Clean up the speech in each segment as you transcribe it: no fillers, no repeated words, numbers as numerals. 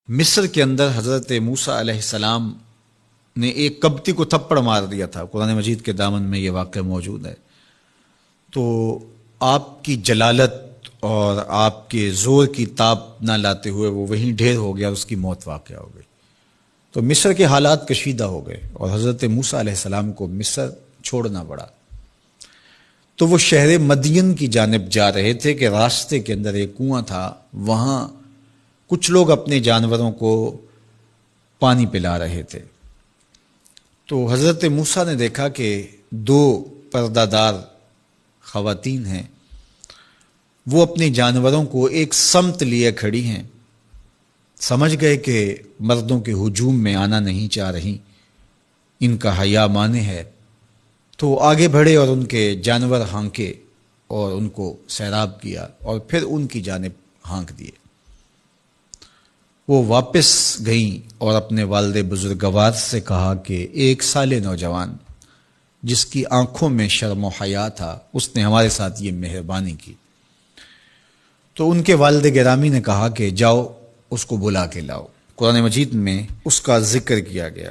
مصر کے اندر حضرت موسیٰ علیہ السلام نے ایک کبتی کو تھپڑ مار دیا تھا۔ قرآن مجید کے دامن میں یہ واقعہ موجود ہے۔ تو آپ کی جلالت اور آپ کے زور کی تاب نہ لاتے ہوئے وہ وہیں ڈھیر ہو گیا، اس کی موت واقع ہو گئی۔ تو مصر کے حالات کشیدہ ہو گئے اور حضرت موسیٰ علیہ السلام کو مصر چھوڑنا پڑا۔ تو وہ شہر مدین کی جانب جا رہے تھے کہ راستے کے اندر ایک کنواں تھا، وہاں کچھ لوگ اپنے جانوروں کو پانی پلا رہے تھے۔ تو حضرت موسیٰ نے دیکھا کہ دو پردہ دار خواتین ہیں، وہ اپنے جانوروں کو ایک سمت لیے کھڑی ہیں۔ سمجھ گئے کہ مردوں کے ہجوم میں آنا نہیں چاہ رہی، ان کا حیا مانے ہے۔ تو آگے بڑھے اور ان کے جانور ہانکے اور ان کو سیراب کیا اور پھر ان کی جانب ہانک دیے۔ وہ واپس گئیں اور اپنے والد بزرگوار سے کہا کہ ایک سال نوجوان جس کی آنکھوں میں شرم و حیا تھا، اس نے ہمارے ساتھ یہ مہربانی کی۔ تو ان کے والد گرامی نے کہا کہ جاؤ اس کو بلا کے لاؤ۔ قرآن مجید میں اس کا ذکر کیا گیا۔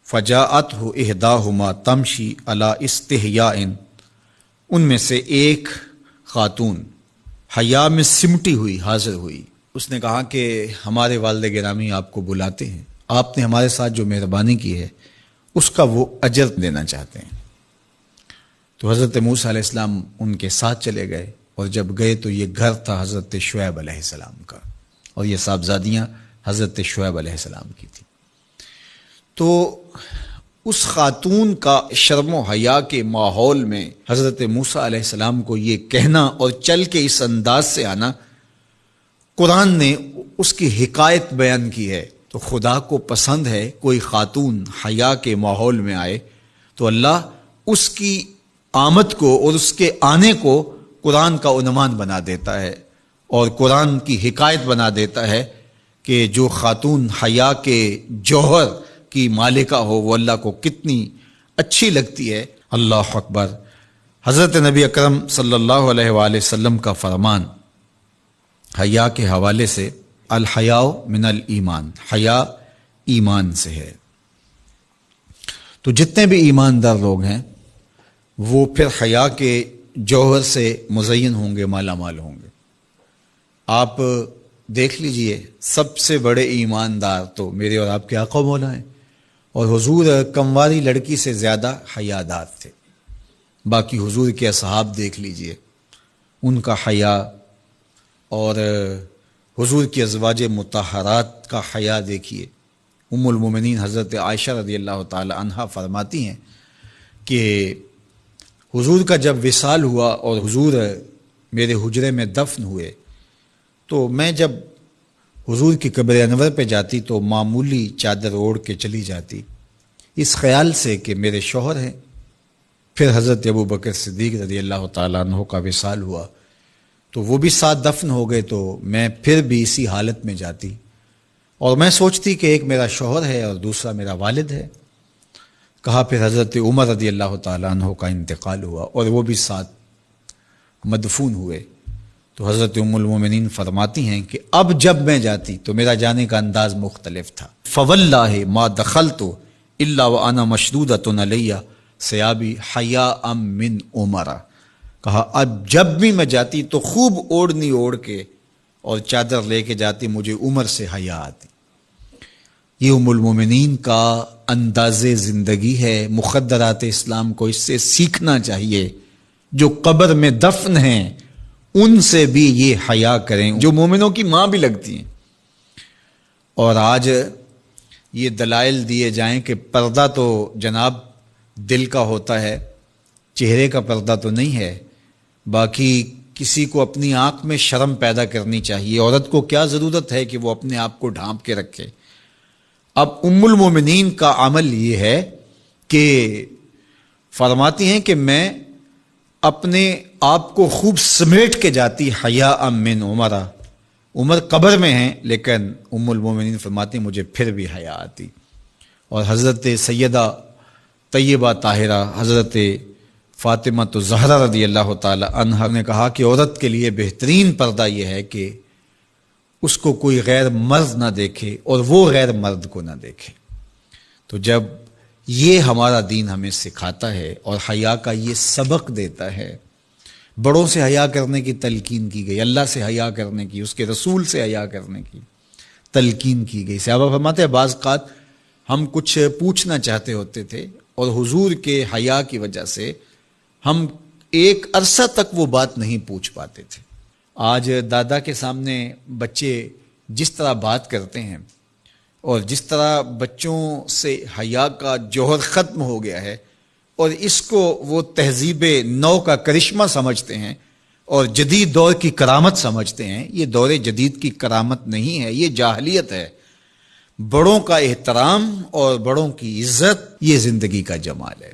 فجاءتہ احداہما تمشی علی استحیاء، ان میں سے ایک خاتون حیا میں سمٹی ہوئی حاضر ہوئی۔ اس نے کہا کہ ہمارے والد گرامی آپ کو بلاتے ہیں، آپ نے ہمارے ساتھ جو مہربانی کی ہے اس کا وہ اجر دینا چاہتے ہیں۔ تو حضرت موسیٰ علیہ السلام ان کے ساتھ چلے گئے، اور جب گئے تو یہ گھر تھا حضرت شعیب علیہ السلام کا، اور یہ صاحبزادیاں حضرت شعیب علیہ السلام کی تھیں۔ تو اس خاتون کا شرم و حیا کے ماحول میں حضرت موسیٰ علیہ السلام کو یہ کہنا اور چل کے اس انداز سے آنا، قرآن نے اس کی حکایت بیان کی ہے۔ تو خدا کو پسند ہے کوئی خاتون حیا کے ماحول میں آئے تو اللہ اس کی آمد کو اور اس کے آنے کو قرآن کا عنوان بنا دیتا ہے، اور قرآن کی حکایت بنا دیتا ہے کہ جو خاتون حیا کے جوہر کی مالکہ ہو وہ اللہ کو کتنی اچھی لگتی ہے۔ اللہ اکبر۔ حضرت نبی اکرم صلی اللہ علیہ وآلہ وسلم کا فرمان حیا کے حوالے سے، الحیاء من الایمان، حیا ایمان سے ہے۔ تو جتنے بھی ایماندار لوگ ہیں وہ پھر حیا کے جوہر سے مزین ہوں گے، مالا مال ہوں گے۔ آپ دیکھ لیجئے، سب سے بڑے ایماندار تو میرے اور آپ کے آقا مولا ہیں، اور حضور کمواری لڑکی سے زیادہ حیادار تھے۔ باقی حضور کے اصحاب دیکھ لیجئے، ان کا حیا، اور حضور کی ازواج مطہرات کا حیا دیکھیے۔ ام المومنین حضرت عائشہ رضی اللہ تعالی عنہا فرماتی ہیں کہ حضور کا جب وصال ہوا اور حضور میرے حجرے میں دفن ہوئے، تو میں جب حضور کی قبر انور پہ جاتی تو معمولی چادر اوڑھ کے چلی جاتی، اس خیال سے کہ میرے شوہر ہیں۔ پھر حضرت ابوبکر صدیق رضی اللہ تعالیٰ عنہ کا وصال ہوا تو وہ بھی ساتھ دفن ہو گئے، تو میں پھر بھی اسی حالت میں جاتی اور میں سوچتی کہ ایک میرا شوہر ہے اور دوسرا میرا والد ہے۔ کہا پھر حضرت عمر رضی اللہ تعالیٰ عنہ کا انتقال ہوا اور وہ بھی ساتھ مدفون ہوئے۔ تو حضرت ام المومنین فرماتی ہیں کہ اب جب میں جاتی تو میرا جانے کا انداز مختلف تھا۔ فواللہ ما دخلت الا وانا مشدودۃ علی ثیابی حیاء من عمر۔ کہا اب جب بھی میں جاتی تو خوب اوڑھنی اوڑھ کے اور چادر لے کے جاتی، مجھے عمر سے حیا آتی۔ یہ ام المومنین کا انداز زندگی ہے۔ مخدرات اسلام کو اس سے سیکھنا چاہیے۔ جو قبر میں دفن ہیں ان سے بھی یہ حیا کریں، جو مومنوں کی ماں بھی لگتی ہیں۔ اور آج یہ دلائل دیے جائیں کہ پردہ تو جناب دل کا ہوتا ہے، چہرے کا پردہ تو نہیں ہے۔ باقی کسی کو اپنی آنکھ میں شرم پیدا کرنی چاہیے۔ عورت کو کیا ضرورت ہے کہ وہ اپنے آپ کو ڈھانپ کے رکھے؟ اب ام المومنین کا عمل یہ ہے کہ فرماتی ہیں کہ میں اپنے آپ کو خوب سمیٹ کے جاتی حیاء من عمر۔ عمر قبر میں ہیں لیکن ام المومنین فرماتی مجھے پھر بھی حیا آتی۔ اور حضرت سیدہ طیبہ طاہرہ حضرت فاطمہ الزہرا رضی اللہ تعالی عنہا نے کہا کہ عورت کے لیے بہترین پردہ یہ ہے کہ اس کو کوئی غیر مرد نہ دیکھے اور وہ غیر مرد کو نہ دیکھے۔ تو جب یہ ہمارا دین ہمیں سکھاتا ہے اور حیا کا یہ سبق دیتا ہے، بڑوں سے حیا کرنے کی تلقین کی گئی، اللہ سے حیا کرنے کی، اس کے رسول سے حیا کرنے کی تلقین کی گئی۔ صحابہ فرماتے ہیں بعض اوقات ہم کچھ پوچھنا چاہتے ہوتے تھے اور حضور کے حیا کی وجہ سے ہم ایک عرصہ تک وہ بات نہیں پوچھ پاتے تھے۔ آج دادا کے سامنے بچے جس طرح بات کرتے ہیں اور جس طرح بچوں سے حیا کا جوہر ختم ہو گیا ہے اور اس کو وہ تہذیب نو کا کرشمہ سمجھتے ہیں اور جدید دور کی کرامت سمجھتے ہیں، یہ دور جدید کی کرامت نہیں ہے، یہ جاہلیت ہے۔ بڑوں کا احترام اور بڑوں کی عزت یہ زندگی کا جمال ہے۔